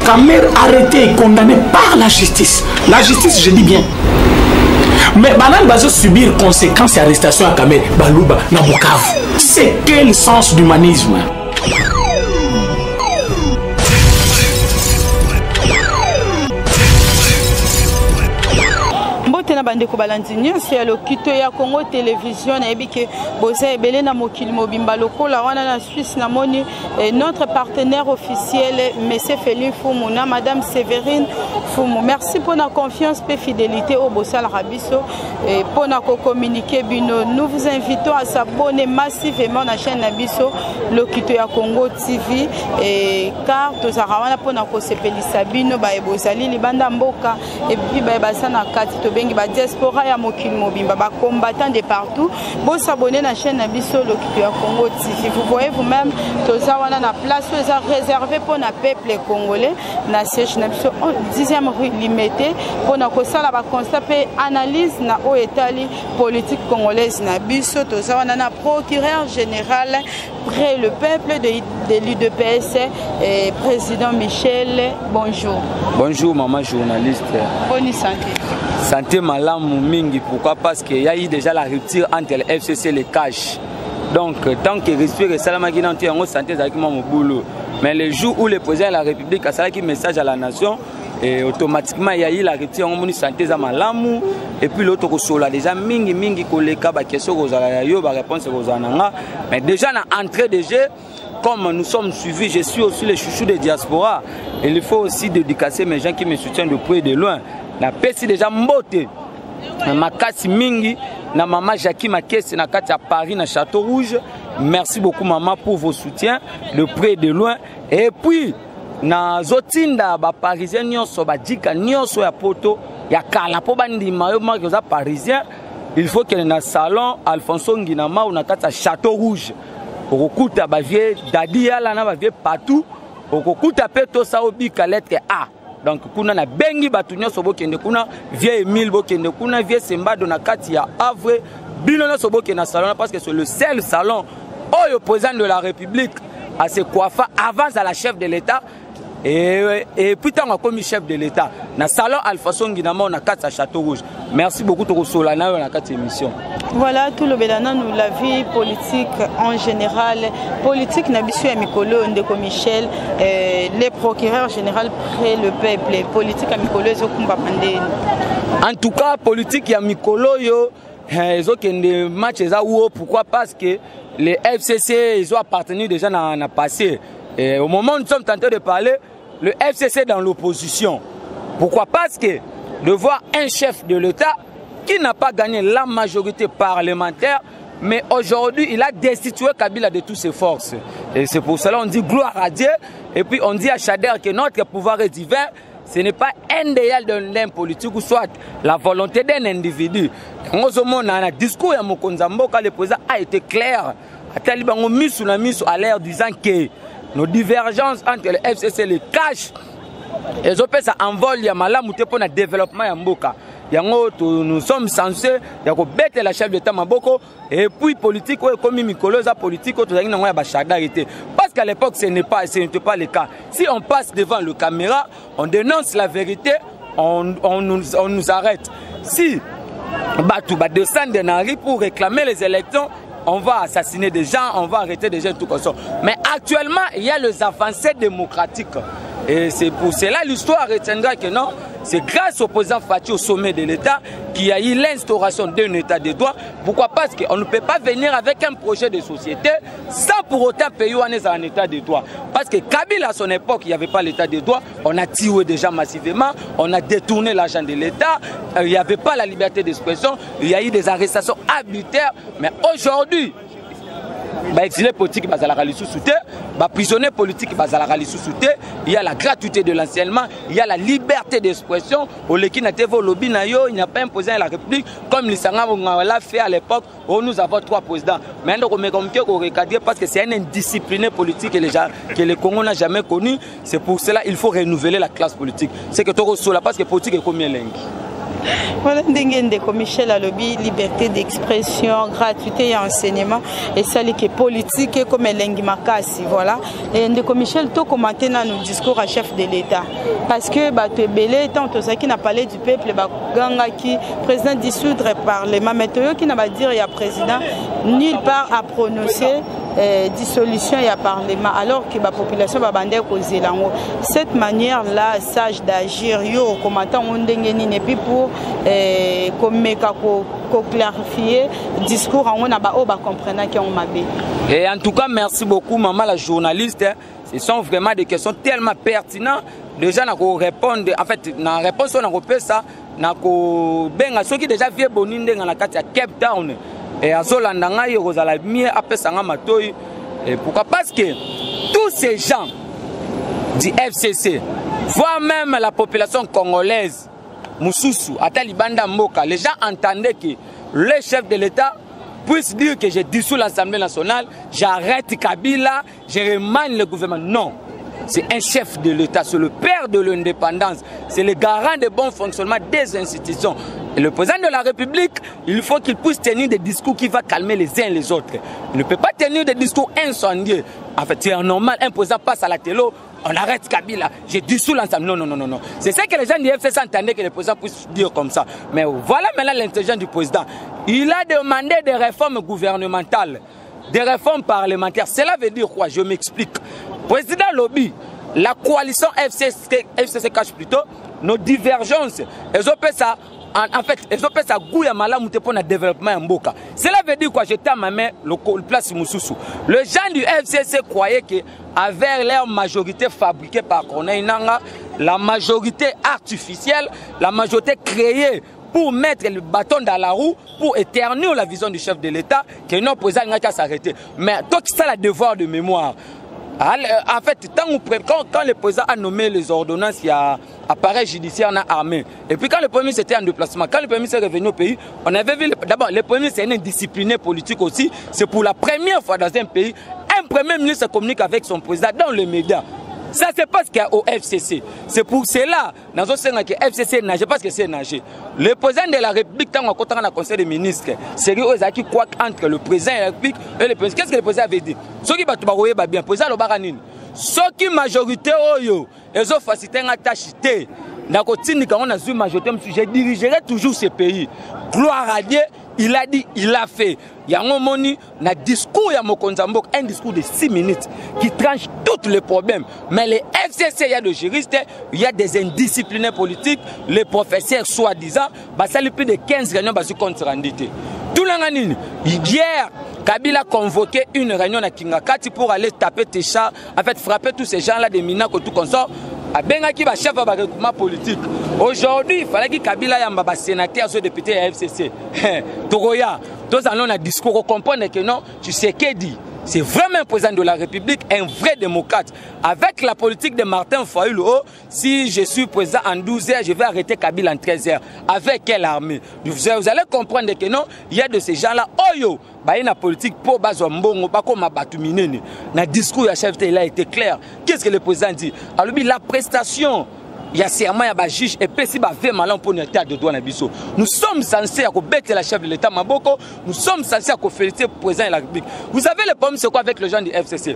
Kamer arrêté et condamné par la justice. La justice, je dis bien. Mais Banan va subir conséquences et arrestations à Kamer, Balouba, Nabukavu. C'est quel sens d'humanisme? na bande ko balandini c'est le kito ya Congo télévision na ebike boza ebele na mokili mobimba lokola wana na Suisse na moni notre partenaire officiel monsieur Félix Fumu na madame Séverine Fumu. Merci pour la confiance et fidélité au Bossal Rabiso et pour na communiquer bino. Nous vous invitons à s'abonner massivement à la chaîne Nabiso le kito ya Congo TV et car tous arawana pour na ko sepelisa bino ba ebozali libanda mboka et puis ba basana kati to bengi ba diaspora ya mokili mobimba ba combattants de partout. Bon s'abonner à la chaîne Nabiso le kito ya Congo TV. Vous voyez vous-même tous arawana na place réservée pour na peuple congolais na siège Nabiso 10e rue Limité pour na ko sala ba constat pe analyse na o etali politique congolaise Nabiso tous arawana na procureur général près le peuple de l'UDPS et président Michel. Bonjour. Bonjour maman journaliste. Bonne santé. Santé malamu mingi, pourquoi? Parce qu'il y a eu déjà la rupture entre le FCC et les cash. Donc tant que respire et salama qui n'entend en santé avec mon boulot. Mais le jour où le président de la République a salé qui message à la nation et automatiquement il y a eu la rupture en santé za malamu et puis l'autre sola déjà mingi koleka ba question kozala yo ba réponse kozananga. Mais déjà na entrée de jeu comme nous sommes suivis, je suis aussi le chouchou de diaspora. Et il faut aussi dédicacer mes gens qui me soutiennent de près et de loin. Na pesi déjà mbote na makasi mingi na maman Jackie Makesi na kati à Paris na Château Rouge. Merci beaucoup maman pour vos soutiens de près et de loin. Et puis na zotinda ba parisien nyonso ba dika nyonso ya poto ya kala po bandi mayo marque za parisien. Il faut que na salon Alfonso Nginama ou na kati à Château Rouge. Okukuta ba vie dadi ala na ba vie partout. Okukuta peto sa obika lettre A. Donc kuna na bengi batu nyonso bokende kuna vie Emile bokende kuna vie Sembado na kati ya Havre bino nyonso bokende na salon parce que c'est le seul salon où le président de la République a se coiffa avant à la chef de l'État et puis tant comme chef de l'État na salon Alfonso Nginama na kati à Château Rouge. Merci beaucoup to solana na kati émission. Voilà tout le belana nous la vie politique en général politique na biso ya mikolo ndeko Michel les procureurs général près le peuple politique ya mikolo ezokumba pandeni. En tout cas politique ya mikolo yo ezokende match eza où pourquoi? Parce que les FCC ils ont appartenu déjà na passé. Et au moment où nous sommes tentés de parler, le FCC est dans l'opposition. Pourquoi? Parce que de voir un chef de l'État qui n'a pas gagné la majorité parlementaire, mais aujourd'hui il a destitué Kabila de toutes ses forces. Et c'est pour cela qu'on dit gloire à Dieu. Et puis on dit à Chader que notre pouvoir est divin. Ce n'est pas un idéal d'un politique ou soit la volonté d'un individu. Dans le discours de Mokonzamboka, le président a été clair. Il a mis sous la mise à l'air disant que nos divergences entre le FCC et les cash, ils ont fait ça en vol, il y a malamouté pour le développement de Mboka. Nous sommes censés bêter la chef d'État Maboko et puis politique comme Mikolo politique parce qu'à l'époque ce n'était pas le cas. Si on passe devant la caméra, on dénonce la vérité, on nous arrête. Si on descend dans la rue pour réclamer les élections, on va assassiner des gens, on va arrêter des gens, tout comme ça. Mais actuellement, il y a les avancées démocratiques. Et c'est pour cela l'histoire retiendra que non, c'est grâce au président Faty au sommet de l'État qu'il y a eu l'instauration d'un État de droit. Pourquoi? Parce qu'on ne peut pas venir avec un projet de société sans pour autant payer un État de droit. Parce que Kabila à son époque, il n'y avait pas l'État de droit. On a tué déjà massivement, on a détourné l'argent de l'État, il n'y avait pas la liberté d'expression, il y a eu des arrestations arbitraires. Mais aujourd'hui, exilés politiques, prisonniers politiques, il y a la gratuité de l'enseignement, il y a la liberté d'expression. Il n'a pas imposé à la République comme l'Issanga l'a fait à l'époque où nous avons 3 présidents. Mais parce que c'est un indiscipliné politique que le Congo n'a jamais connu. C'est pour cela qu'il faut renouveler la classe politique. C'est que tu reçois parce que politique est combien lingue. Voilà, ndeko Michel Alobi, liberté d'expression, gratuité et enseignement, et ça qui est politique comme Elengi Makasi, voilà. Et ndeko Michel, tout commenté dans nos discours à chef de l'État, parce que tu es belé, tant que ça qui n'a parlé du peuple, ganga qui président dissoudre le parlement, mais qui n'a pas dire il y a président nulle part à prononcer dissolution et à parlement, alors que la population va bander causer là. Cette manière-là, sage d'agir, yo commentant on dengeni et puis pour clarifier discours on a comprendre qu'on m'a bien. Et en tout cas, merci beaucoup maman la journaliste. Ce sont vraiment des questions tellement pertinentes. Déjà on répondre en fait na réponse on a repéré ça na ko benga ceux qui déjà vieux boninde dans la carte à Cape Town. Et à Zolandanga, il y a mieux après Sanga Matoy. Et pourquoi? Parce que tous ces gens du FCC, voire même la population congolaise, Moussoussou, Atalibanda Mboka, les gens entendaient que le chef de l'État puisse dire que j'ai dissous l'Assemblée nationale, j'arrête Kabila, je remanie le gouvernement. Non. C'est un chef de l'État, c'est le père de l'indépendance, c'est le garant du bon fonctionnement des institutions. Et le président de la République, il faut qu'il puisse tenir des discours qui vont calmer les uns et les autres. Il ne peut pas tenir des discours incendiés. En fait, c'est normal, un président passe à la télé, on arrête Kabila, j'ai dissous l'ensemble. Non, non, non, non, non. C'est ça que les gens du FCC entendaient que le président puisse dire comme ça. Mais voilà maintenant l'intelligence du président. Il a demandé des réformes gouvernementales, des réformes parlementaires. Cela veut dire quoi? Je m'explique. Président Lobby, la coalition FCC cache plutôt nos divergences. Elles ont fait ça, en fait, elles ont fait ça gouya malamu pour le développement en Mboka. Cela veut dire quoi? J'étais à ma main, le place Moussoussou. Les gens du FCC croyaient qu'avec leur majorité fabriquée par Corneille Nangaa, la majorité artificielle, la majorité créée pour mettre le bâton dans la roue, pour éternuer la vision du chef de l'État, que non président n'a qu'à s'arrêter. Mais toi qui as le devoir de mémoire. En fait, quand le président a nommé les ordonnances, il y a appareil judiciaire dans l'armée. Et puis quand le premier ministre était en déplacement, quand le premier ministre est revenu au pays, on avait vu, d'abord, le premier ministre est un discipliné politique aussi. C'est pour la première fois dans un pays, un premier ministre communique avec son président dans les médias. Ça c'est parce qu'il y a au FCC. C'est pour cela, dans un sens que FCC nage, parce que c'est nager. Le président de la République, quand on a dans le conseil des ministres, c'est lui qui croit entre le président de la République et le président. Qu'est-ce que le président avait dit? Ceux qui battent bien, le président le ceux qui majorité, ils ont facilité une tâche. Dans la majorité, je dirigerai toujours ce pays. Gloire à Dieu, il a dit, il a fait. Il y a un discours, un discours de 6 minutes qui tranche tous les problèmes. Mais les FCC, il y a des juristes, il y a des indisciplinés politiques, les professeurs soi-disant, ça a plus de 15 réunions contre Randité. Tout le monde, hier, Kabila a convoqué une réunion à Kingakati pour aller taper tes chats, en fait frapper tous ces gens-là des minats que tout consort. Bengaki va chef de regroupement politique. Aujourd'hui, il fallait que Kabila ait un sénateur, un député à FCC. Toroya, tous allons un discours, comprendre que non, tu sais qu'est dit. C'est vraiment un président de la République, un vrai démocrate. Avec la politique de Martin Fayulu, si je suis président en 12 h, je vais arrêter Kabila en 13 h. Avec quelle armée? Vous allez comprendre que non, il y a de ces gens-là, il y a une politique pour Bazombongo, pas comme Batumine. Le discours de la chef il a été clair. Qu'est-ce que le président dit? Alors, la prestation. Il y a serment, il y a juge et puis si va faire malin pour l'état de droit. Nous sommes censés à bêter la chef de l'État Maboko, nous sommes censés à féliciter le président de la République. Vous savez le problème c'est quoi avec les gens du FCC?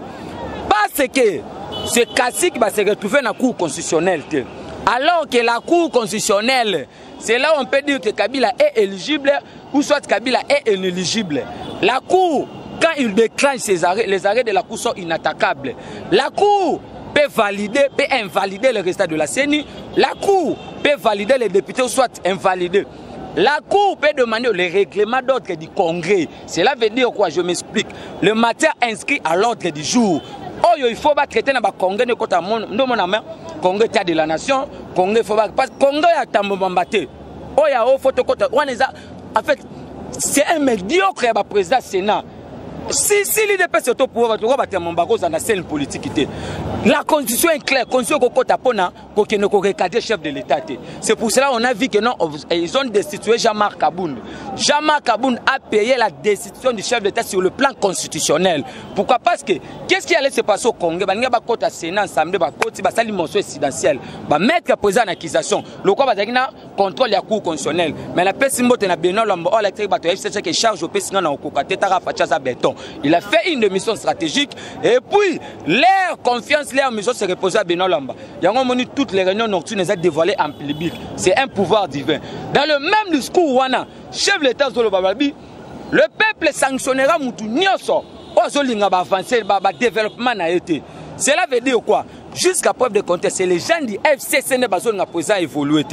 Parce que ce cacique va se retrouver dans la Cour constitutionnelle. Alors que la Cour constitutionnelle, c'est là où on peut dire que Kabila est éligible ou soit Kabila est inéligible. La Cour, quand il déclenche ses arrêts, les arrêts de la Cour sont inattaquables. La Cour peut valider, peut invalider le résultat de la CENI. La Cour peut valider les députés ou soit invalider. La Cour peut demander le règlement d'ordre du Congrès. Cela veut dire quoi? Je m'explique. Le matière inscrit à l'ordre du jour. Oh, il faut pas traiter dans le Congrès de côté Congrès de la nation. Congrès faut pas parce que Congrès a tambombaté. Oh, il y a au photo côté. En fait, c'est un médiocre président Sénat. Si l'IDP se trouve pour battre mon bagage dans la scène politique, la constitution est claire. La constitution est qu'on recadrer chef de l'État. C'est pour cela qu'on a vu que non, ils ont destitué Jean-Marc Kabound. Jean-Marc Kabound a payé la destitution du chef de l'État sur le plan constitutionnel. Pourquoi? Parce que qu'est-ce qui allait se passer au Congo? Il y a un Sénat ensemble, il y a résidentielle, mettre président en accusation. Le quoi va dire contrôle de la cour constitutionnelle. Mais la personne qui a bien qui charge au président béton. Il a fait une mission stratégique et puis leur confiance, leur mission se repose à Benoît Lamba. Il y a toutes les réunions nocturnes sont dévoilées en public. C'est un pouvoir divin. Dans le même discours, Wana, chef de l'État Zolo Bababi, le peuple sanctionnera Moutou Nyoso. Ozolinga va avancer, va développement na été. Cela veut dire quoi? Jusqu'à preuve de contexte, c'est les gens du FCC ne besoin de président évoluer.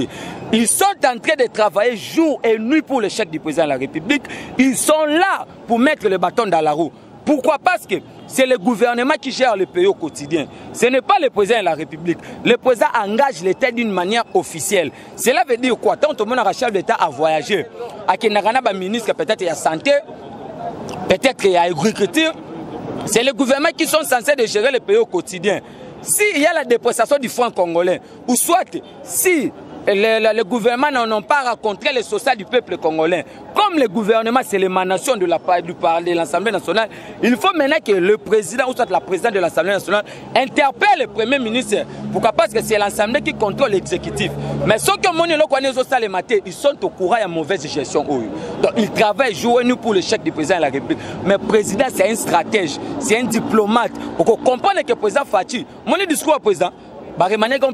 Ils sont en train de travailler jour et nuit pour le chef du président de la République. Ils sont là pour mettre le bâton dans la roue. Pourquoi? Parce que c'est le gouvernement qui gère le pays au quotidien. Ce n'est pas le président de la République. Le président engage l'État d'une manière officielle. Cela veut dire quoi? Tant que le chef d'État a voyagé, à Kenagana, ministre peut-être il y a santé, peut-être il y a agriculture. C'est le gouvernement qui sont censés de gérer le pays au quotidien. S'il y a la dépréciation du franc congolais, ou soit si le gouvernement n'ont pas rencontré les social du peuple congolais, comme le gouvernement c'est l'émanation de l'Assemblée nationale, il faut maintenant que le président ou soit la présidente de l'Assemblée nationale interpelle le premier ministre. Pourquoi? Parce que c'est l'Assemblée qui contrôle l'exécutif. Mais ceux qui ont ils sont au courant de la mauvaise gestion. Donc ils travaillent jour et nuit pour le chèque du président de la République. Mais le président c'est un stratège, c'est un diplomate. On comprend que le président Fachi, mon discours au président,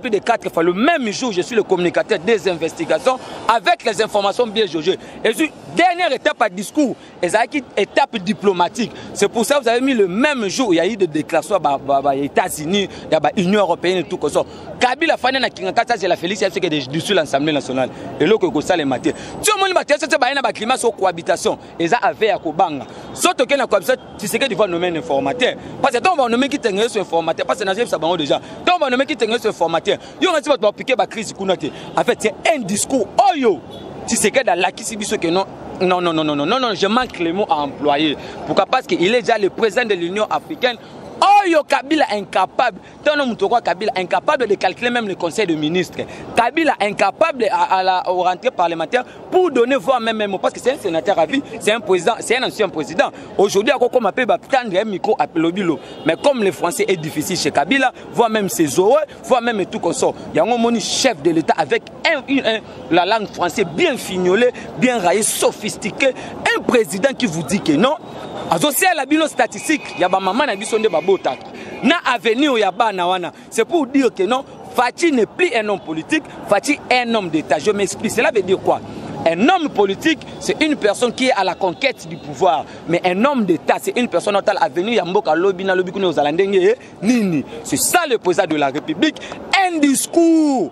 plus de 4 fois. Le même jour, je suis le communicateur des investigations avec les informations bien jaugées. Et puis, dernière étape à discours, étape diplomatique. C'est pour ça que vous avez mis le même jour, il y a eu des déclarations aux États-Unis, l'Union européenne et tout comme ça. Kabila Fane na Kingakata, c'est la félicité que dessus l'Assemblée nationale. Et là, que ça les maté. Tu as dit que c'est un climat sur cohabitation. Et ça avait à Kobanga. Sauf que la cohabitation, tu sais que tu vas nommer un informateur. Parce que tu vas nommer qui t'engage sur informateur. Parce que c'est un déjà. Tu vas nommer qui t'engage sur informateur. Il y a un petit peu de piquer la crise. En fait, c'est un discours. Oh yo! Tu sais que dans la qui que non. Non, je manque les mots à employer. Pourquoi? Parce qu'il est déjà le président de l'Union africaine. Oh yo, Kabila incapable, Kabila incapable de calculer même le conseil de ministres. Kabila incapable à la rentrée parlementaire pour donner voix même parce que c'est un sénateur à vie, c'est un président, c'est un ancien président. Aujourd'hui, à quoi on appelle prendre un micro à Pelobilo. Mais comme le français est difficile chez Kabila, voire même ses oreilles, voire même tout comme ça. Il y a un chef de l'État avec la langue française bien fignolée, bien raillée, sophistiquée. Un président qui vous dit que non. Associé à la bilan statistique, il y a maman qui sont des babota. Na avenir il y a banawana. C'est pour dire que non, Fachi n'est plus un homme politique, Fachi est un homme d'État. Je m'explique. Cela veut dire quoi? Un homme politique, c'est une personne qui est à la conquête du pouvoir. Mais un homme d'État, c'est une personne qui a l'avenir. Yamboka lobina lobikune aux alandenge nini. C'est ça le président de la République. Un discours.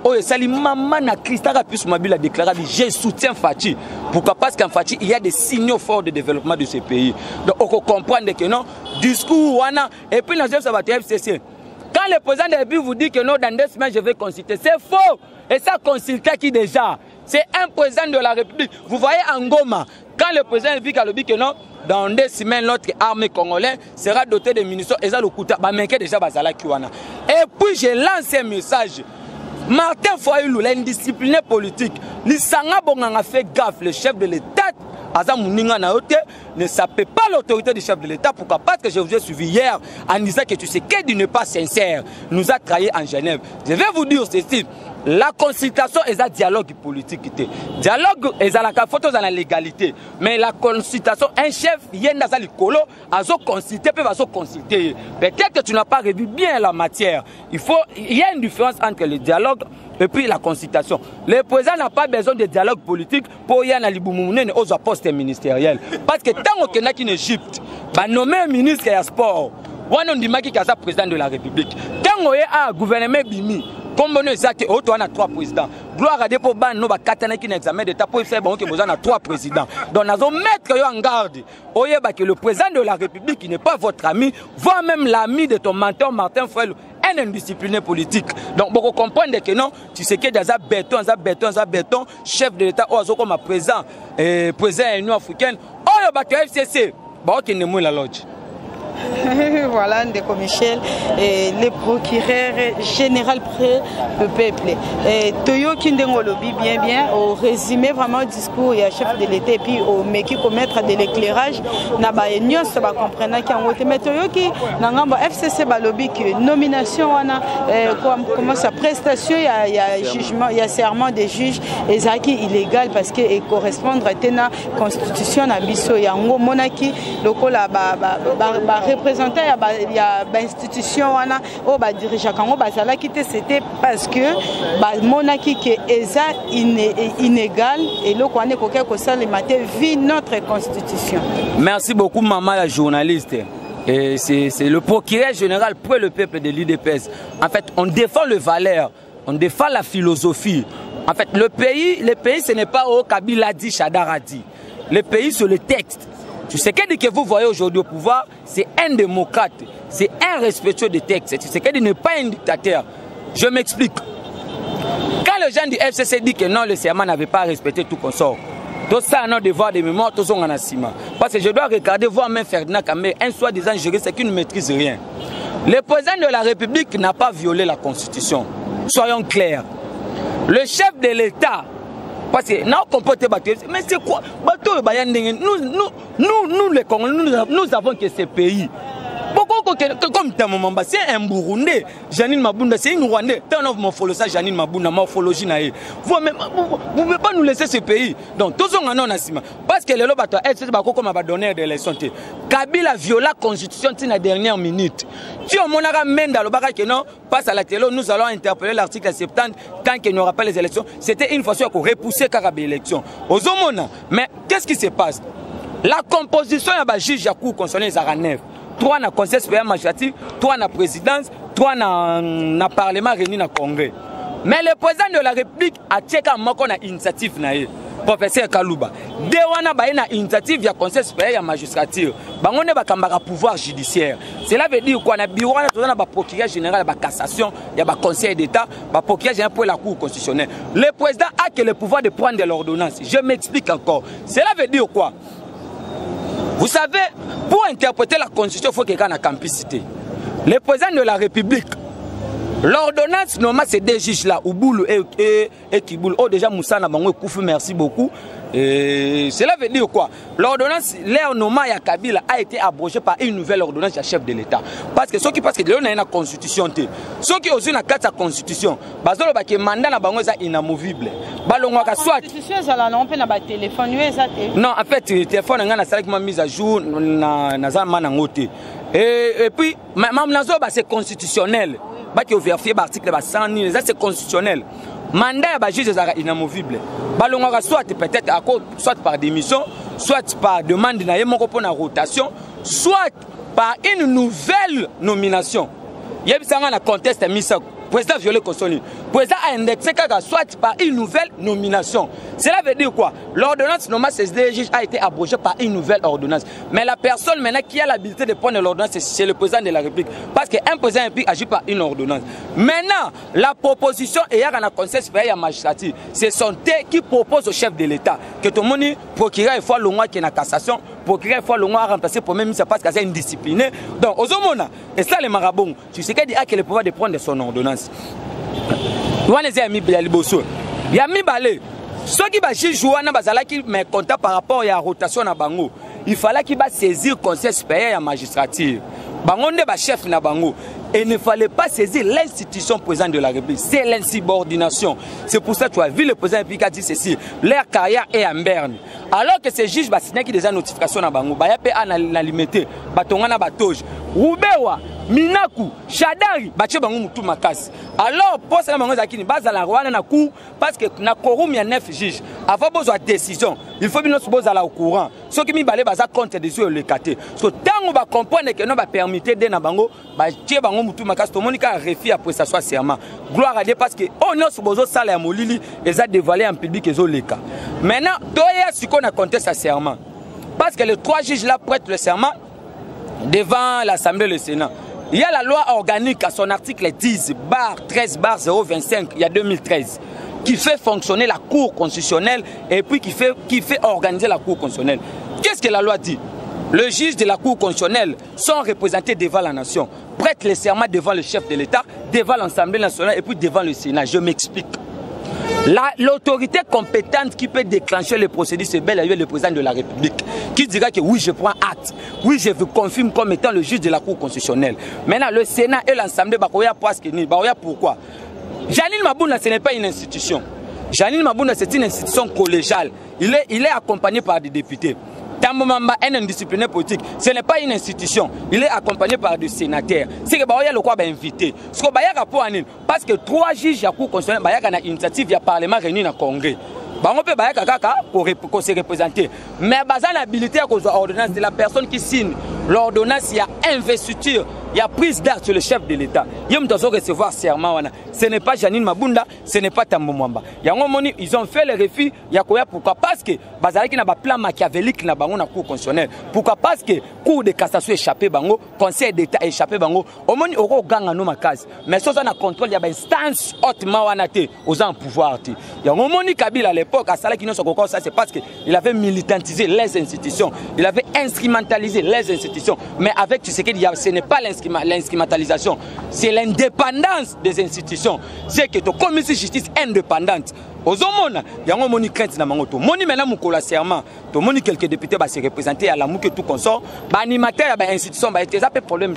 Oh, Sali maman na Christara plus mobile a déclaré je soutiens Fachi. Pourquoi? Parce qu'en Fachi il y a des signaux forts de développement de ce pays. Donc on comprend que non, discours wana et puis la ça va être FCC. Quand le président de la République vous dit que non, dans 2 semaines je vais consulter, c'est faux. Et ça consulter qui déjà? C'est un président de la République. Vous voyez Ngoma, quand le président de la République a dit que non, dans 2 semaines, notre armée congolaise sera dotée de ministres. Et ça le coûte. Déjà bazala kiwana. Et puis j'ai lancé un message. Martin Fayulu, l'indiscipliné politique, l'Isanga Bonganga fait gaffe, le chef de l'État, ne s'appelle pas l'autorité du chef de l'État. Pourquoi? Parce que je vous ai suivi hier en disant que tu sais qu'il n'est pas sincère, nous a trahi en Genève. Je vais vous dire ceci. La consultation est un dialogue politique. Dialogue est à la photo dans la légalité. Mais la consultation, un chef vient dans le colo, à consulter, peut consulter. Peut-être que tu n'as pas revu bien la matière. Il y a une différence entre le dialogue et puis la consultation. Le président n'a pas besoin de dialogue politique pour y aller aux postes ministériels. Parce que tant qu'on est en Égypte, nommer un ministre et sport, on dit qu'il y a un président de la République. Tant qu'on est un gouvernement bimi, comme on est exact, on a 3 présidents. Gloire à Dieu pour ban nous katana qui n'examen d'état pour faire bon que besoin de 3 présidents. Donc nous allons mettre en garde. Oyeba que le président de la République qui n'est pas votre ami, voire même l'ami de ton mentor Martin Fayulu, un indiscipliné politique. Donc vous comprenez que non, tu sais que des béton, chef de l'État ou comme président président de l'Union africaine, oyeba que FCC, bah qui ne mou la lodge. voilà, Ndeko Michel, le procureur général près le peuple. Toyo Kindengolobi, bien, au résumé vraiment le discours, il y a chef de l'État et puis au meki commettre de l'éclairage, n'a pas union, ça va comprendre qu'il y a un autre. Mais Toyo qui, dans FCC Balobi, que nomination, comment sa prestation, il y a jugement, il y a serment des juges, et ça qui est illégal parce que correspondre à la constitution à Bisso, il y a un monarchie, le représentant, il y a l'institution, il dirigeant, c'était parce que monarchie qui est inégal et le qu'on est que ça le matin vit notre constitution. Merci beaucoup maman la journaliste. C'est le procureur général pour le peuple de l'UDPS. En fait, on défend les valeurs, on défend la philosophie. En fait, le pays ce n'est pas au Kabila dit, Chadara dit. Le pays, c'est le texte. Tu sais que vous voyez aujourd'hui au pouvoir, c'est un démocrate, c'est un respectueux des textes. Tu sais qu'il n'est pas un dictateur. Je m'explique. Quand les gens du FCC disent que non, le serment n'avait pas respecté tout consort, tout ça a un devoir de mémoire, tout ça en a ciment. Parce que je dois regarder, voir même Ferdinand Kamé, un soi-disant juriste, c'est qu'il ne maîtrise rien. Le président de la République n'a pas violé la Constitution. Soyons clairs. Le chef de l'État, parce que mais c'est quoi? Nous les Congolais, nous avons que ces pays. Comme c'est un Burundais, Janine Mabunda, c'est une Rwandais. Tant que morphologie, Janine Mabunda, morphologie naïe. Vous ne pouvez pas nous laisser ce pays. Donc, tous on en a parce que les lobateurs, c'est comme un donner de l'élection. Kabila viola la constitution dans la dernière minute. Si on a même dans le barrage que non, passe à la télé, nous allons interpeller l'article 70 tant qu'il n'y aura pas les élections. C'était une façon qu'on repoussait Karabi élection. Aux hommes, mais qu'est-ce qui se passe? La composition de la juge Yakou concernant les Aranev. 3 na conseil supérieur magistrature, 3 na présidence, 3 na parlement réuni na congrès. Mais le président de la République a tcheka moko na initiative na ye. Professeur Kalouba. De wana ba na initiative ya conseil supérieur ya magistrature. Bangone ba kambaka pouvoir judiciaire. Cela veut dire quoi na bureau na ba procureur général ba cassation, ya ba conseil d'état, ba procureur général pour la cour constitutionnelle. Le président a que le pouvoir de prendre l'ordonnance. Je m'explique encore. Cela veut dire quoi? Vous savez, pour interpréter la Constitution, il faut quelqu'un ait campicité. Le président de la République, l'ordonnance, normalement, c'est des juges là, Ouboulou et Kiboulou. Oh, déjà, Moussa Nabango Koufou, merci beaucoup. Et cela veut dire quoi? L'ordonnance, l'air normal à Kabila a été abrogée par une nouvelle ordonnance du chef de l'État. Parce que ceux qui passent que l'on a une constitution, ceux qui ont une carte de constitution, basolo ba ke mandat na bango est inamovible. Balongwaka soit constitution ça là non peut na ba téléphone non, en fait, le téléphone nga na sala qui m'a mise à jour na za mana ngote. Et puis même nazo ba c'est constitutionnel. Ba ki vérifier l'article ba 100 ça c'est constitutionnel. Mandat ba juge est inamovible. Balongwaka soit peut-être à cause soit par démission, soit par demande na yemoko pour la rotation, soit par une nouvelle nomination. Yebisanga na conteste misa président violé constitution. Président a indexé soit par une nouvelle nomination. Cela veut dire quoi? L'ordonnance normale des juges a été abrogée par une nouvelle ordonnance. Mais la personne maintenant qui a l'habilité de prendre l'ordonnance, c'est le président de la République. Parce qu'un président agit par une ordonnance. Maintenant, la proposition est à la conseil supérieur magistrature. C'est son thé qui propose au chef de l'État que tout le monde procureur une fois le mois qui est en cassation, procureur une fois le mois à remplacer pour même parce que c'est indiscipliné. Donc, aux hommes, et ça les marabouts, tu sais qu'il a le pouvoir de prendre son ordonnance. Il y a mis balé. Ceux qui jouent mais comptent par rapport à la rotation na bango, il fallait qu'il saisir le conseil supérieur à la magistrature. Bangonde ba chef na bango. Et il ne fallait pas saisir l'institution présidente de la République. C'est l'insubordination. C'est pour ça que tu as vu le président République a dit ceci. Leur carrière est en berne. Alors que ces juges signé qui déjà notification na bango, ba yape na limité, batongana batoge. Rubewa, Minaku, Shadari, bache bango mutu makasi. Alors pour ça bango zakini baza la rwanda na cour parce que na quorum il y a 9 juges. Avant besoin de décision, il faut bien se poser à au courant. Ceux qui mi balé baza compte dessus le caté. So tant on va comprendre que non va permettre de na bango, ba tie bango mutu makasi to monika refi après ça soit serment. Gloire à Dieu parce que on a ce besoin sala ya molili et a dévoilé en public ezo leka. Maintenant, doya ce qu'on a compté sa serment. Parce que les 3 juges là prêtent le serment devant l'Assemblée et le Sénat. Il y a la loi organique à son article 10/13/025 il y a 2013 qui fait fonctionner la Cour constitutionnelle et puis qui fait organiser la Cour constitutionnelle. Qu'est-ce que la loi dit? le juge de la Cour constitutionnelle sont représentés devant la nation, prêtent le serment devant le chef de l'État, devant l'Assemblée nationale et puis devant le Sénat. Je m'explique. L'autorité compétente qui peut déclencher le procédure, c'est bel et bien le président de la République, qui dira que oui, je prends acte, oui, je vous confirme comme étant le juge de la Cour constitutionnelle. Maintenant, le Sénat et l'Assemblée, pourquoi? Janine Mabounda, ce n'est pas une institution. Janine Mabounda, c'est une institution collégiale. Il est accompagné par des députés. Tambomamba est un indiscipliné politique. Ce n'est pas une institution. Il est accompagné par des sénateurs. C'est que le quoi invité. Parce que 3 juges de la Cour constitutionnelle ont une initiative, il y a parlement réuni dans le Congrès. On peut se représenter. Mais l'habilité à l'ordonnance, c'est la personne qui signe l'ordonnance, il y a investiture, il y a prise d'acte sur le chef de l'État. Ils doivent recevoir serment. Ce n'est pas Janine Mabounda, ce n'est pas Tambo Mwamba. Ils ont fait le refus. Pourquoi? Parce que il y a un plan machiavélique dans la Cour constitutionnelle. Pourquoi? Parce que Cour de cassation échappé, Conseil d'État échappé, mais si on a contrôle, il y a une instance hautement aux en pouvoir. Il y a un Kabila à l'époque, c'est parce qu'il avait militantisé les institutions, il avait instrumentalisé les institutions. Mais avec tout ce qu'il y a, ce n'est pas l'instrumentalisation, c'est l'indépendance des institutions. C'est que tu commis une justice indépendante. Aux hommes, il y a un moni crainte dans mangoto. Moni maintenant mon serment. Tu moni quelques députés se représenter à la mouke tout consort. Animateur à institution, il y a des problèmes.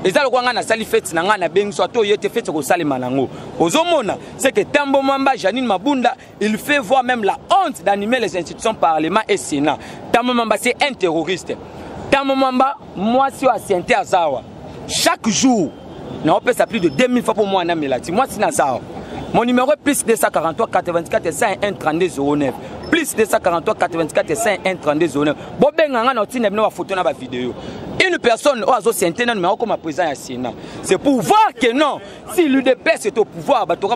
Les gens qui ont sali fait na ngana beng soit to yete fait ko sali manango. Aux hommes, c'est que Tambo Mwamba, Janine Mabounda, il fait voir même la honte d'animer les institutions Parlement et Sénat. Tambo Mwamba c'est un terroriste. Tambo Mwamba, moi si ancienneté à Zawa. Chaque jour, on peut s'appeler de 2000 fois pour moi en Amelati. Moi si na Zawa. Mon numéro est plus 243 84 101 32 09. Plus 243 84 101 32 09. Une personne c'est pour voir que non, si l'UDPS est au pouvoir, d'abord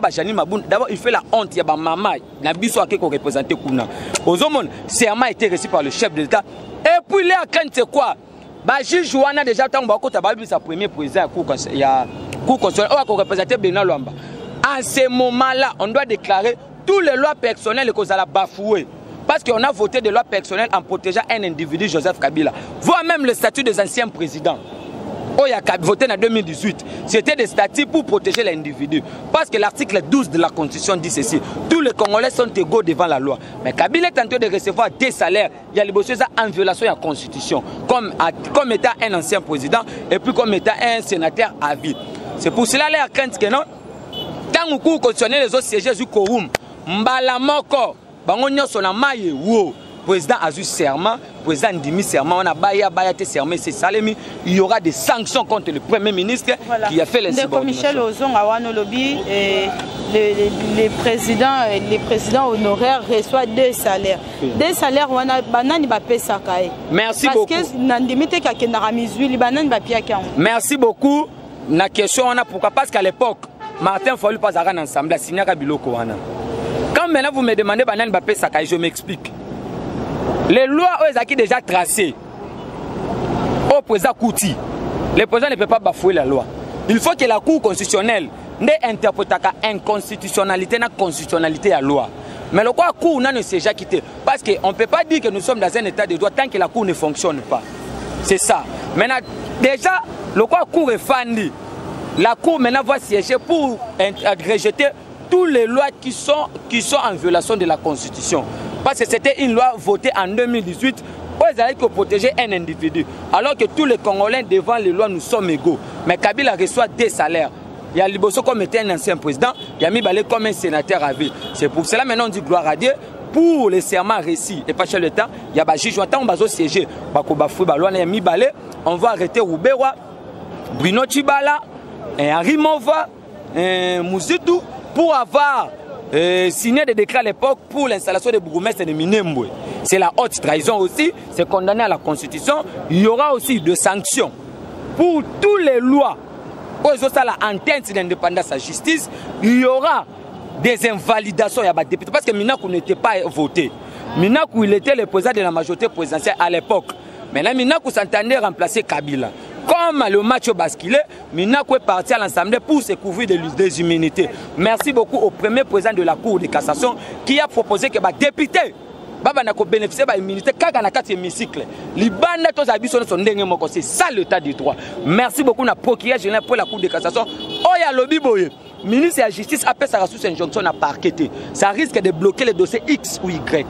il fait la honte, il y a ma maman, il y a représenté Kuna. Aux hommes, serment a été reçu par le chef de l'État. Et puis là, quand c'est quoi? Juge Jouana déjà, sa premier président à Cour constitutionnelle, qui représentait Bena Luamba. En ce moment-là, on doit déclarer toutes les lois personnelles qu'on a bafouées. Parce qu'on a voté des lois personnelles en protégeant un individu, Joseph Kabila. Voire même le statut des anciens présidents. Il a voté en 2018. C'était des statuts pour protéger l'individu. Parce que l'article 12 de la Constitution dit ceci. Tous les Congolais sont égaux devant la loi. Mais Kabila est en train de recevoir des salaires. Il y a les bosses en violation de la Constitution. Comme étant un ancien président et puis comme étant un sénateur à vie. C'est pour cela qu'il y a crainte que non. Tant que Cour constitutionnelle les autres sièges du quorum, Mbala Moko, Bangonyo Sonamaye, Wo, président a eu serment, président Ndimi serment, on a Baya serment, c'est Salemi, il y aura des sanctions contre le Premier ministre qui a fait l'insubordination. Michel Ozon, Awano Lobby, les présidents honoraires reçoivent 2 salaires. 2 salaires, on a Banani Bapé Sakae. Merci beaucoup. Parce que Nandimite Kakena Mizuli, Banani Bapia Kam. Merci beaucoup. La question, on a pourquoi? Parce qu'à l'époque, Martin Fayulu pas à ensemble, à signer Biloko. Quand maintenant vous me demandez Banane Bapé Sakaï, je m'explique. Les lois ont déjà tracées au président Kouti. Le président ne peut pas bafouer la loi. Il faut que la Cour constitutionnelle n'interprète inconstitutionnalité na constitutionnalité à la loi. Mais le quoi Cour ne s'est jamais quitté. Parce qu'on ne peut pas dire que nous sommes dans un état de droit tant que la Cour ne fonctionne pas. C'est ça. Maintenant, déjà, le quoi Cour est fandi. La Cour maintenant va siéger pour rejeter toutes les lois qui sont en violation de la Constitution. Parce que c'était une loi votée en 2018 où ils allaient protéger un individu. Alors que tous les Congolais devant les lois nous sommes égaux. Mais Kabila reçoit des salaires. Il y a Liboso comme était un ancien président, il y a Mibale comme un sénateur à vie. C'est pour cela maintenant on dit gloire à Dieu. Pour les serments récits et pas chez le temps, il y a Baji Joatan, on va siéger. On va arrêter Roubewa, Bruno Chibala, Henri Mova, Mouzitou, pour avoir signé des décrets à l'époque pour l'installation des bourgmestres de Minembwe. C'est la haute trahison aussi, c'est condamné à la Constitution. Il y aura aussi des sanctions pour toutes les lois. Aux autres, la entente d'indépendance à la justice, il y aura des invalidations. Il y a des députés parce que Minakou n'était pas voté. Minakou, il était le président de la majorité présidentielle à l'époque. Maintenant, Minakou s'entendait remplacer Kabila. Comme le match basculé, Minakou est parti à l'Assemblée pour se couvrir des immunités. Merci beaucoup au premier président de la Cour de cassation qui a proposé que les députés baba na ko bénéficier ba immunité kaka na kati hémicycle libanda to za biso son ndenge moko c'est ça l'état du droit. Merci beaucoup na procureur général pour la cour de cassation oya lobi boye ministre de la justice appelle sa sous injonction à parqueter, ça risque de bloquer les dossiers X ou Y.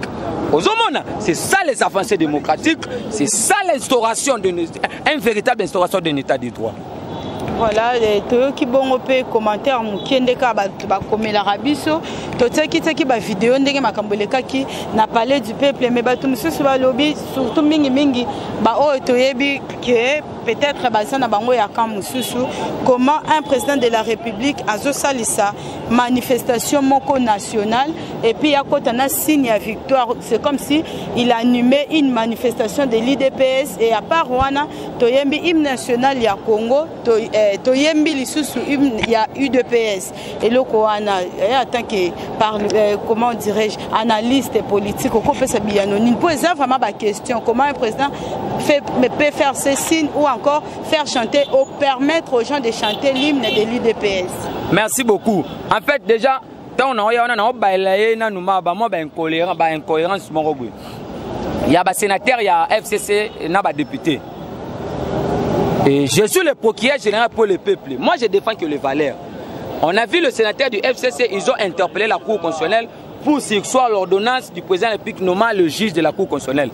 C'est ça les avancées démocratiques, c'est ça l'instauration une véritable instauration d'un état de droit. Voilà, qui bon pe commentaire mukendeka ba komela rabiso to tsaki ba vidéo ndenge makamboleka ki na parler du peuple mais ba tout mususu ba lobby surtout mingi ba o to yebi que peut-être ba sana bango ya kam mususu comment un président de la République azo salisa manifestation moko nationale et puis à côté na signe à victoire, c'est comme si il animait une manifestation de l'IDPS et à part wana to yembi hymne national ya Congo to yembi lisusu il y a UDPS et le koana en tant que comment dirais-je analyste politique au peut ça bien anonyme poser vraiment la question comment un président peut faire ces signes ou encore faire chanter ou permettre aux gens de chanter l'hymne de l'IDPS. Merci beaucoup. En fait déjà on a incohérence il y a des sénateurs, il y a FCC, il y a des députés. Et je suis le procureur général pour le peuple. Moi, je défends que les valeurs. On a vu le sénateur du FCC, ils ont interpellé la Cour constitutionnelle pour surseoir l'ordonnance du président de la République nommant le juge de la Cour constitutionnelle.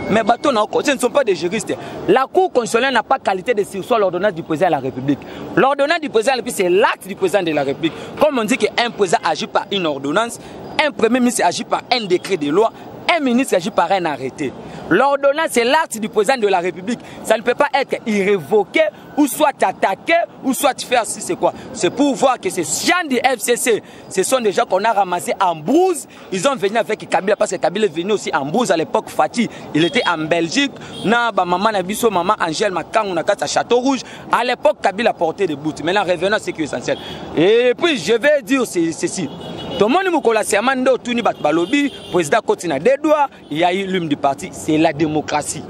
Mais ce ne sont pas des juristes. La Cour constitutionnelle n'a pas qualité de surseoir l'ordonnance du président de la République. L'ordonnance du président de la République, c'est l'acte du président de la République. Comme on dit qu'un président agit par une ordonnance, un premier ministre agit par un décret de loi, un ministre agit par un arrêté. L'ordonnance, c'est l'acte du président de la République. Ça ne peut pas être irrévoqué, ou soit attaqué, ou soit faire si c'est quoi. C'est pour voir que ces gens du FCC, ce sont des gens qu'on a ramassés en brousse. Ils ont venu avec Kabila, parce que Kabila est venu aussi en brousse à l'époque Fatih. Il était en Belgique. Maman Nabiso, maman Angèle Makang, on a à Château Rouge. À l'époque, Kabila portait des bouts. Maintenant, revenons à ce qui est essentiel. Et puis, je vais dire ceci. Tout le monde président Kotina Dedoua, il y a eu l'hymne du parti, c'est la démocratie.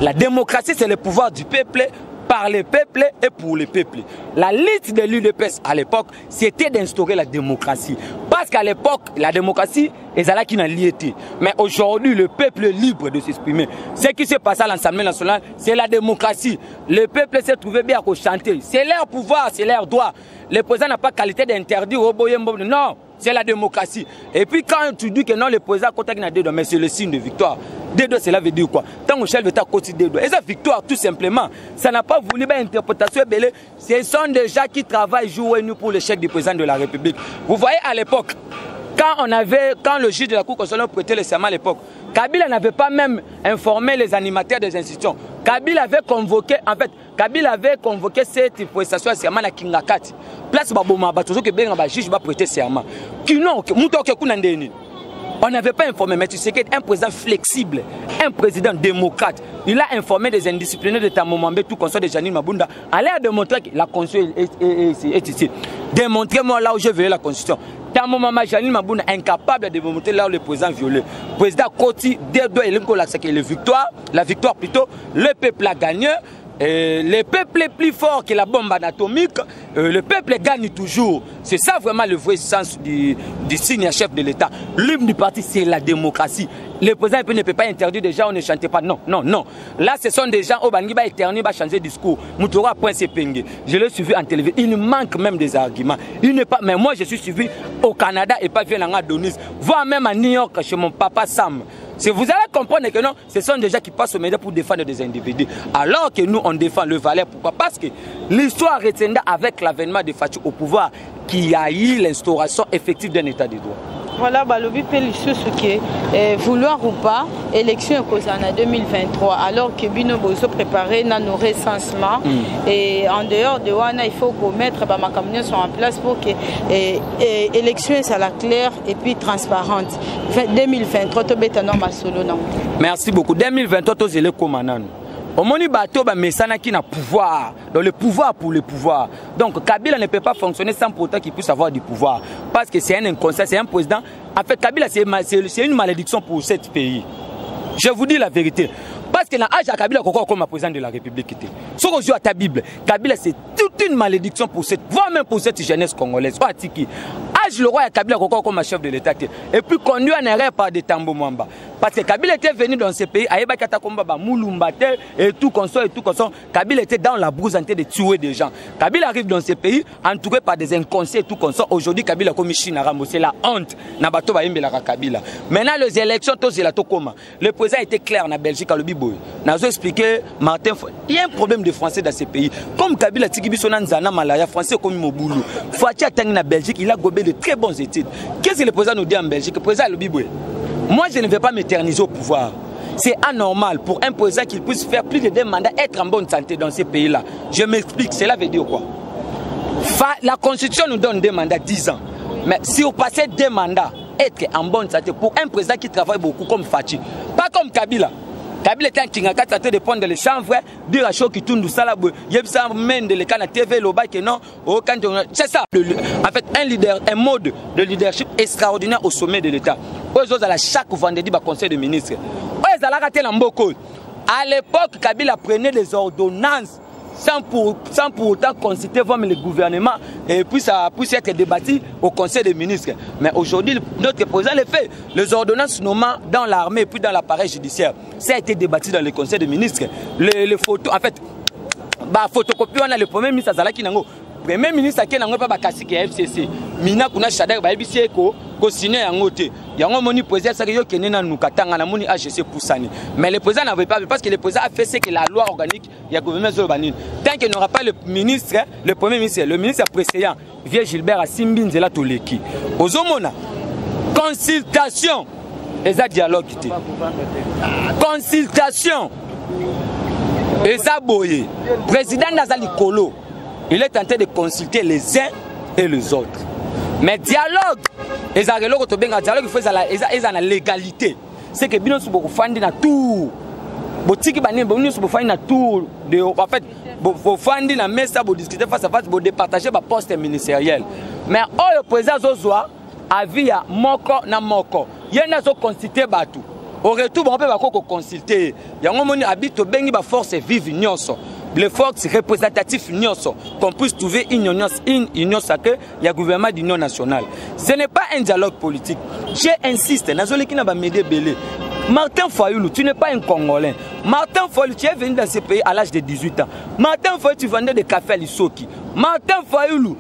La démocratie, c'est le pouvoir du peuple, par le peuple et pour le peuple. La lutte de l'UDPS à l'époque, c'était d'instaurer la démocratie. Parce qu'à l'époque, la démocratie, ils allaient qui n'a liété. Mais aujourd'hui, le peuple est libre de s'exprimer. Ce qui s'est passé à l'Assemblée nationale, c'est la démocratie. Le peuple s'est trouvé bien à chanter. C'est leur pouvoir, c'est leur droit. Le président n'a pas qualité d'interdire au Boyembo. Non, c'est la démocratie. Et puis quand tu dis que non, le président n'a pas de mais c'est le signe de victoire. Dedo, cela veut dire quoi? Tant que chef d'État continue Dedo. Et ça, victoire, tout simplement. Ça n'a pas voulu une interprétation belée. Ce sont des gens qui travaillent jour et nuit pour l'échec du président de la République. Vous voyez, à l'époque, quand le juge de la Cour constitutionnelle prêtait le serment à l'époque, Kabila n'avait pas même informé les animateurs des institutions. Kabila avait convoqué cette prestation de serment à Kingakati. Place Baboma, toujours que le juge va prêter serment. On n'avait pas informé, mais tu sais qu'un président flexible, un président démocrate, il a informé des indisciplinés de Tamomambe, tout conseil de Janine Mabunda, a l'air de montrer que la Constitution est ici. Démontrez-moi là où j'ai violé la Constitution. Tamomambe, Janine Mabunda, incapable de montrer là où le président violé. Le président Koti, la victoire plutôt, le peuple a gagné. Le peuple est plus fort que la bombe atomique, le peuple gagne toujours. C'est ça vraiment le vrai sens du signe à chef de l'État. L'hymne du parti, c'est la démocratie. Le président ne peut pas interdire des gens, on ne chante pas. Non, non, non. Là, ce sont des gens, qui vont éternuer, vont changer de discours. Moutoura point s'épingler. Je l'ai suivi en télévision. Il manque même des arguments. Il n'est pas, mais moi, je suis suivi au Canada et pas bien en Adonis, voire même à New York chez mon papa Sam. Vous allez comprendre que non, ce sont des gens qui passent aux médias pour défendre des individus. Alors que nous, on défend le valeur. Pourquoi? Parce que l'histoire retiendra avec l'avènement de Fatih au pouvoir qui a eu l'instauration effective d'un état de droit. Voilà, balobi pelissu ce vouloir ou pas, élection en 2023, alors que Bino Bozo préparé nos recensements et en dehors de Wana, il faut mettre ma camion sont en place pour que l'élection soit la claire et puis transparente. 2023, tu es un solo. Merci beaucoup. 2023, tu es le commandant. Au moni bateau ba mesana qui n'a pouvoir, dans le pouvoir pour le pouvoir. Donc Kabila ne peut pas fonctionner sans pour autant qu'il puisse avoir du pouvoir, parce que c'est un inconscient, c'est un président. En fait, Kabila c'est une malédiction pour ce pays. Je vous dis la vérité. Parce que dans l'âge de Kabila, comme président de la République, ce qu'on joue à ta Bible, Kabila c'est tout c'est une malédiction pour cette, voire même pour cette jeunesse congolaise. Age le roi Kabila comme chef de l'État. Et puis conduit en erreur par des Tambo Mwamba. Parce que Kabila était venu dans ce pays, Aïba Katakomba, Moulumbate, et tout comme ça, et tout comme ça. Kabila était dans la brousse en train de tuer des gens. Kabila arrive dans ce pays, entouré par des inconscients et tout comme ça. Aujourd'hui, Kabila comme Chine c'est la honte. Nabato va aimer la Kabila. Maintenant, les élections, le président a été clair en Belgique, à l'Obiboy. Nous avons expliqué, Martin, il y a un problème de français dans ce pays. Comme Kabila Tikibisonan Zana Malaya, français comme Moboulou. Fouati a en Belgique, il a gobé de très bonnes études. Qu'est-ce que le président nous dit en Belgique? Le président Lobiboy. Moi, je ne vais pas m'éterniser au pouvoir. C'est anormal pour un président qu'il puisse faire plus de 2 mandats, être en bonne santé dans ces pays-là. Je m'explique, cela veut dire quoi? La Constitution nous donne 2 mandats, 10 ans. Mais si vous passez 2 mandats, être en bonne santé pour un président qui travaille beaucoup comme Fati, pas comme Kabila. Kabila était un Kingaka, traité de prendre les chanvres, dire à Choki Tundu Salabou, Yebsa Mende, le canal TV, le bac et non, c'est ça. En fait, un mode de leadership extraordinaire au sommet de l'État. Aux autres, chaque vendredi, au conseil de ministres. À l'époque, Kabila prenait les ordonnances sans pour autant consulter le gouvernement et puis ça puisse être débattu au conseil des ministres. Mais aujourd'hui, notre président le fait. Les ordonnances nommant dans l'armée et puis dans l'appareil judiciaire, ça a été débattu dans le conseil des ministres. Les photos, en fait, photocopie, on a le premier ministre Azalaki Nango. Le premier ministre qui n'a pas cassé le FCC. Mina kuna Chadek ba ebisi ko signer yango te. Yango moni président ça yo kenena nukatanga na moni AGC Poussani. Mais le président n'avait pas parce que le président a fait ce que la loi organique il y a gouvernement Zolbanine. Tant qu'il n'aura pas le ministre, le premier ministre, le ministre précédent, Vieux Gilbert Asimbinzela Toleki. Ozomona consultation et ça dialogue était. Consultation et ça boye. Président Nazali Kolo. Il est tenté de consulter les uns et les autres. Mais dialogue, dialogue, il faut la légalité. C'est que bien sûr, vous faites na tout. Vous faites na tout. En fait, vous faites na mesa, vous discutez face à face, vous départagez votre poste ministériel. Mais le président Zozoa a vu à Moko na Moko. Il y en a qui consulté Batou. Au retour, on peut consulter. Il y a un moment où habite au force vive les forces représentatives qu'on puisse trouver une union sacrée, il y a un gouvernement d'union nationale. Ce n'est pas un dialogue politique. J'insiste, Martin Fayoulou, tu n'es pas un Congolais. Martin Fayoulou, tu es venu dans ce pays à l'âge de 18 ans. Martin Fayoulou, tu vendais des cafés à l'Isoki. Martin Fayoulou,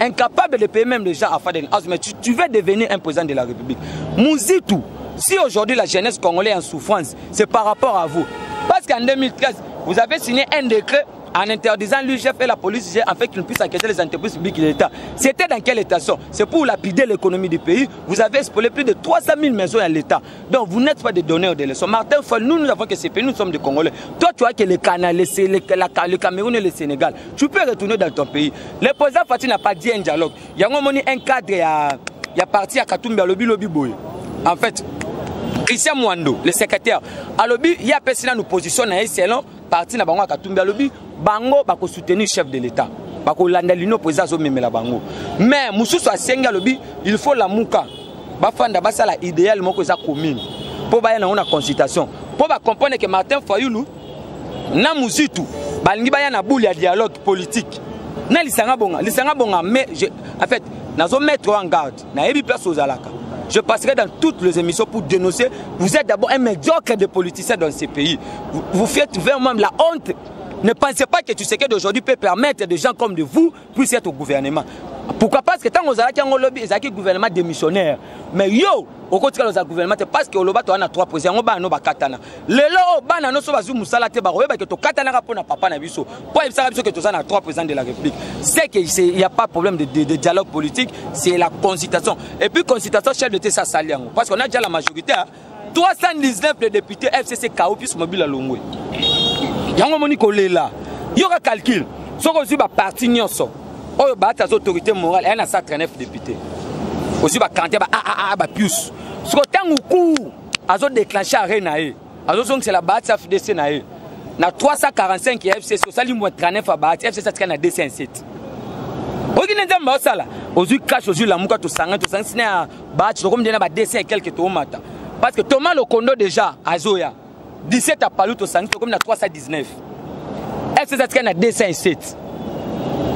incapable de payer même les gens à Faden House, mais tu veux devenir un président de la République. Mouzitou, si aujourd'hui la jeunesse congolaise est en souffrance, c'est par rapport à vous. Parce qu'en 2013, vous avez signé un décret en interdisant l'UGF et la police afin qu'ils puissent enquêter les entreprises publiques de l'État. C'était dans quel état? C'est pour lapider l'économie du pays. Vous avez expolé plus de 300 000 maisons à l'État. Donc vous n'êtes pas des donneurs de leçons. Martin Foll, nous avons que ces pays, nous sommes des Congolais. Toi, tu vois que le Cameroun et le Sénégal, tu peux retourner dans ton pays. Le président Fati n'a pas dit un dialogue. Il y a un cadre, il y a parti à Katumbi, à Lobi Boy. En fait, Christian Mwando, le secrétaire, à Lobi, il y a personne qui nous positionne à Esselon, parti à Bango Katumbi à Lobi, Bango va soutenir le chef de l'État. Bako landalino président zo memela bango. Mais mususu asenga Lobi, il faut la muka. Bafanda basala idéal moko za commune. Pour ba na una consultation. Pour ba comprendre que Martin Fayoulou na muzitu balingi ba na boule ya dialogue politique. Na lisanga bonga mais en fait nazo mettre en garde. Na yebi place aux alaka. Je passerai dans toutes les émissions pour dénoncer. Vous êtes d'abord un médiocre de politiciens dans ces pays. Vous faites vraiment la honte. Ne pensez pas que tu sais que d'aujourd'hui peut permettre des gens comme de vous puissent être au gouvernement. Pourquoi? Parce que tant que vous avez un lobby, vous avez un gouvernement démissionnaire. Mais yo, au contraire, vous avez un gouvernement parce que l'Oba a 3 présidents. Le lo ba no so bazu musala te ba royeba que to katana rapona papa na biso. Pour ça que tu as 3 présidents de la République. C'est que il n'y a pas de problème de dialogue politique, c'est la consultation. Et puis consultation chef de ça saliango parce qu'on a déjà la majorité. 319 députés FCC KO plus mobile à Longwe. Yango moni kolela. Yoka calcul. Soko aussi ba parti nyonso. Oyo ba ta autorité morale, elle a 139 députés. Aussi ba kanté ba plus. Soko tangu ku azo déclencher arena e. Azo song c'est la base FDC na e. Na 345 FCC sali mo 39 ba FCC tika na 207. Oki nenda mbosala. Ozu cash ozu la muka to sanga sina ba to comme dena ba 200 et quelques to mata. Parce que Thomas Lokondo déjà azoya 17 à Palouto Santo comme na 319. FCC atika na 207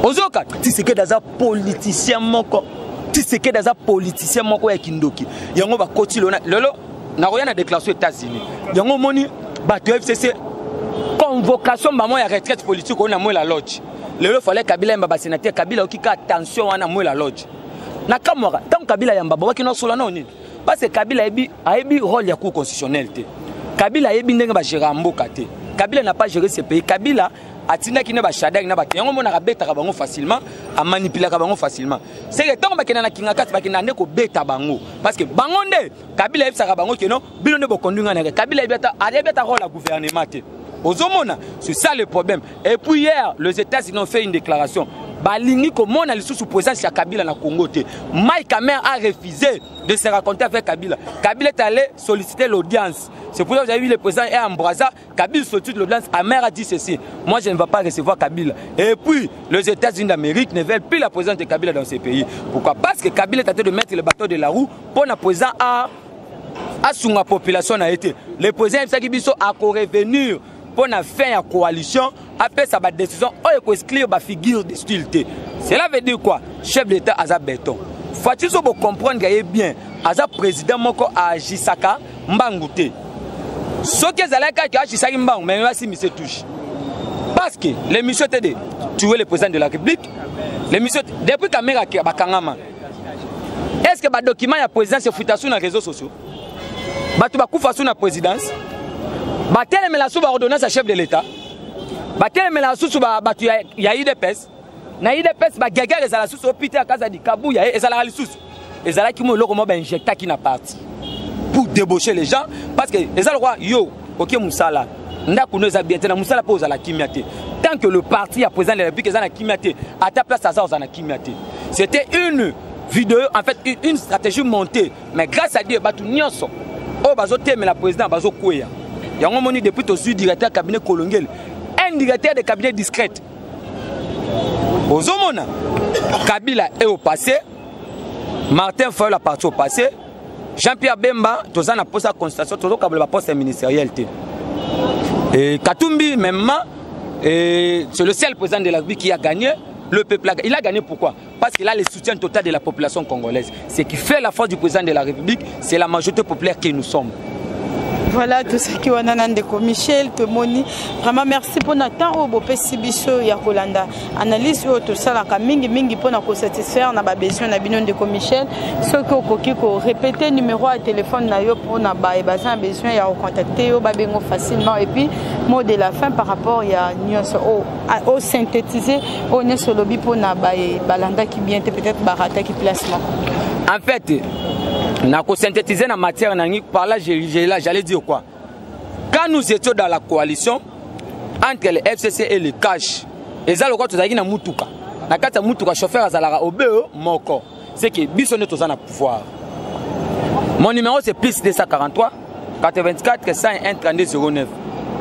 ozoka Tshisekedi aza politicien moko Tshisekedi aza politicien moko ya kindoki yango ba koti lolo na roya na déclaration États-Unis yango moni bato FCC convocation ba mo ya retraite politique on a mo la lodge lelo fallait Kabila yamba sénateur Kabila okika attention wana mo la lodge na kamora tant Kabila yamba ba kino solo na oni parce que Kabila ayebi rôle ya cour constitutionnelle te Kabila ayebi ndenge ba gérer mboka te Kabila n'a pas géré ce pays Kabila atina kine ba shadak na ba yango mona ka beta bango facilement a manipuler bango facilement c'est que tant ba kena na kinga kati ba kena ndeko beta bango parce que bango nde Kabila yebisa bango keno bino ne bo conduire na Kabila yebeta rôle la gouvernement te ozomona c'est ça le problème et puis hier les États-Unis ont fait une déclaration balingi komona lisusu présence ya Kabila na Congo te Mike Hammer a refusé de se raconter avec Kabila Kabila est allé solliciter l'audience c'est pour ça que vous avez vu le président est embrasé Kabila sollicite l'audience Hammer a dit ceci moi je ne vais pas recevoir Kabila et puis les États-Unis d'Amérique ne veulent plus la présence de Kabila dans ces pays pourquoi parce que Kabila est en train de mettre le bateau de la roue pour la présence à la population a été le président Sakibiso a revenir pour la fin de la coalition, après sa décision, on peut exclure la figure de stylité. Cela veut dire quoi? Chef d'État Aza Béton. Faut-il comprendre bien, Aza président Moko a Jisaka Mbangouté. Ce qui est allé à Jisaka Mbang, mais aussi monsieur touche. Parce que l'émission était de tuer le président de la République, l'émission depuis Kamera qui a Bakangama. Est-ce que le document de la présidence est foutu sur les réseaux sociaux? Tu vas couper sur la présidence? Batele me la sous ordonnance à chef de l'État. Batele me la sous il y a eu des pèses. Na eu des pèses ba gaga les ala sous hôpital à casa di Kabou ya et ala sous. Les ala qui mo loko mo ba injecta qui na parti pour débaucher les gens parce que les ala roi yo OK musala ndako no za bien na musala pose à la kimiate. Tant que le parti a président de la République za na kimiate à ta place ça za na kimiate. C'était une vidéo en fait une stratégie montée mais grâce à Dieu batu nyonso o bazo teme la président bazo kweya. Yango moni depuis to suis directeur cabinet Kolongel un directeur de cabinet discrète ozomona Kabila est au passé Martin Fayol a parti au passé Jean-Pierre Bemba toza na poste à constatation tozo kabla poste ministériel te et Katumbi même c'est le seul président de la République qui a gagné le peuple il a gagné pourquoi parce qu'il a le soutien total de la population congolaise ce qui fait la force du président de la République c'est la majorité populaire que nous sommes. Voilà tout ce qui est en Michel, Tomoni. Vraiment merci pour notre temps. Au Pessibiso, Yakolanda. Analyse tout ça, la mingi pour nous satisfaire. On a besoin de Michel. Ce que vous répétez numéro de téléphone pour nous besoin de contacter facilement. Et puis, mot de la fin par rapport à au synthétiser, au sur le lobby pour nous balanda qui bien peut-être barata qui placement. En fait, on a synthétisé la matière, par là j'allais dire quoi? Quand nous étions dans la coalition entre le FCC et le CACH, et ça le quoi tu as dit na mutuka, na kata mutuka chauffeur azalara obeo moko, c'est que bisonne tous en pouvoir. Mon numéro c'est plus 243 84 101 32 09.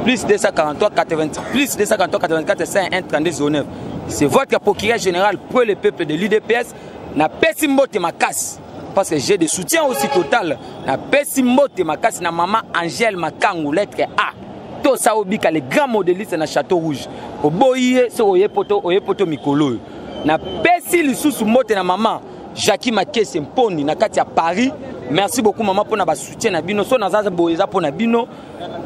Plus 243 80 plus 243 84 101 32 09. C'est votre procureur général pour le peuple de l'UDPS. Na pesimbote ma casse. Parce que j'ai des soutiens aussi total. Na pesimbote ma casse na maman Angèle Makangu lettre A. Tout ça obika les grands modélistes na Château Rouge. Oboye so oyepoto mikolo. Na pesi lisusu mote na maman Jackie Makese Mponi na kati ya Paris. Merci beaucoup maman pour na ba soutien na bino so na zaza boyeza pour na bino.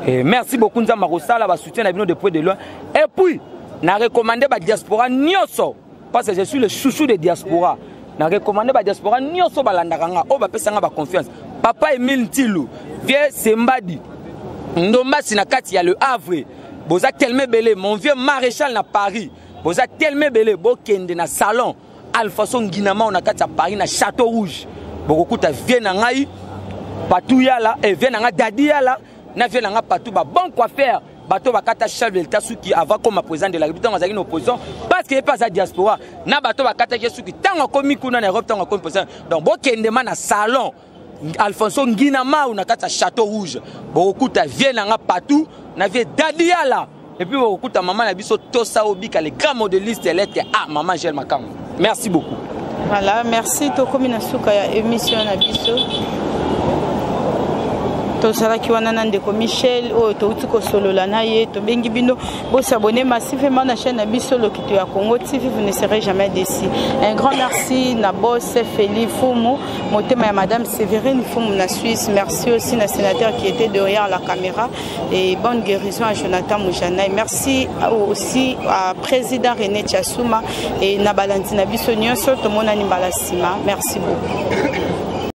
Et merci beaucoup nzamba kosala ba soutien na bino de près de loin. Et puis na recommander ba diaspora nyoso parce que je suis le chouchou des diaspora. Na recommandé ba diaspora nyoso balandakanga o bapesanga ba confiance papa Emile Ntilu vieux Sembadi Ndomba sinakati ya le Havre boza tellement belé mon vieux maréchal na Paris boza tellement belé bokende na salon Alphason Guinama on a kati ya Paris na Château Rouge bokokuta vieux na ngai patou yala et vieux na nga dadi yala na vieux na nga patou ba bon coiffeur bateau bakata chef de l'État qui avant comme président de la République dans une opposition parce qu'il n'est pas à diaspora na bateau bakata qui tant comme kuna na Europe tant comme président donc bokende na salon Alphonso Nguinama ou na kata Château Rouge bokuta vient na partout na vie dadiala et puis bokuta maman na biso tosa obika les grands modélistes lettre A maman Angèle Makangu merci beaucoup. Voilà merci to comme na suka ya émission na biso tozalaki wana na ndeko Michel oyo touti kosolola na ye tobengi bino bosabone massivement na chaîne na biso Lokito ya Congo TV, vous ne serez jamais déçus. Un grand merci na boss Feli Fumu, motema ya madame Sévérine Fumu na Suisse. Merci aussi na sénateur qui était derrière la caméra et bonne guérison à Jonathan Moujana. Merci aussi à président René Tchasouma et na balanti na biso nyonso to monani balasima. Merci beaucoup.